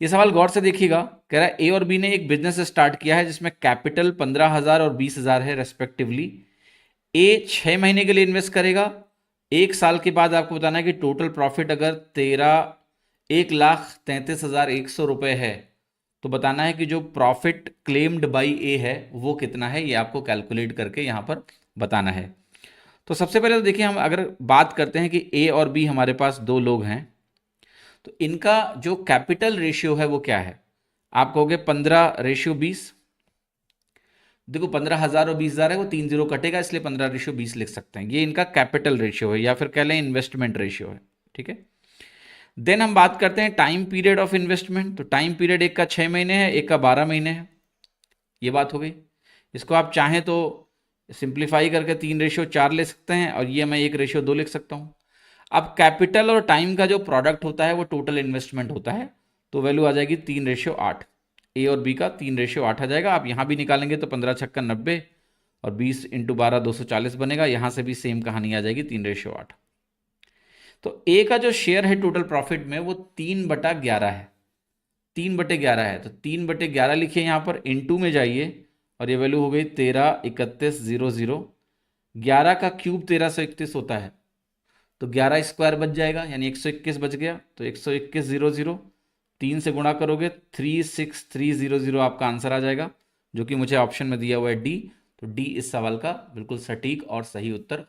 ये सवाल गौर से देखिएगा, कह रहा है ए और बी ने एक बिजनेस स्टार्ट किया है जिसमें कैपिटल 15,000 और 20,000 है रेस्पेक्टिवली। ए 6 महीने के लिए इन्वेस्ट करेगा, 1 साल के बाद आपको बताना है कि टोटल प्रॉफिट अगर 1,33,100 रुपए है, तो बताना है कि जो प्रॉफिट क्लेम्ड बाई ए है वो कितना है, ये आपको कैलकुलेट करके यहां पर बताना है। तो सबसे पहले तो देखिए, हम अगर बात करते हैं कि ए और बी हमारे पास दो लोग हैं, तो इनका जो कैपिटल रेशियो है वो क्या है। आप कहोगे 15:20। देखो 15,000 और 20,000 है, वो 3 0 कटेगा, इसलिए 15:20 लिख सकते हैं। ये इनका कैपिटल रेशियो है या फिर कह लें इन्वेस्टमेंट रेशियो है। ठीक है। देन हम बात करते हैं टाइम पीरियड ऑफ इन्वेस्टमेंट। तो टाइम पीरियड एक का 6 महीने है, एक का 12 महीने है। ये बात हो गई। इसको आप चाहें तो सिंप्लीफाई करके 3:4 ले सकते हैं, और ये मैं 1:2 लिख सकता हूँ। अब कैपिटल और टाइम का जो प्रोडक्ट होता है वो टोटल इन्वेस्टमेंट होता है, तो वैल्यू आ जाएगी 3:8। ए और बी का 3:8 आ जाएगा। आप यहाँ भी निकालेंगे तो 15×6 = 90 और 20 × 12 240 बनेगा। यहाँ से भी सेम कहानी आ जाएगी 3:8। तो ए का जो शेयर है टोटल प्रॉफिट में वो 3/11 है। 3/11 है, तो 3/11 लिखिए यहाँ पर, इनटू में जाइए और ये वैल्यू हो गई 13,31,00। 11 का क्यूब 1321 होता है, तो 11 स्क्वायर बच जाएगा, यानी 121 बच गया। तो 121,00 3 से गुणा करोगे 36,300 आपका आंसर आ जाएगा, जो कि मुझे ऑप्शन में दिया हुआ है डी। तो डी इस सवाल का बिल्कुल सटीक और सही उत्तर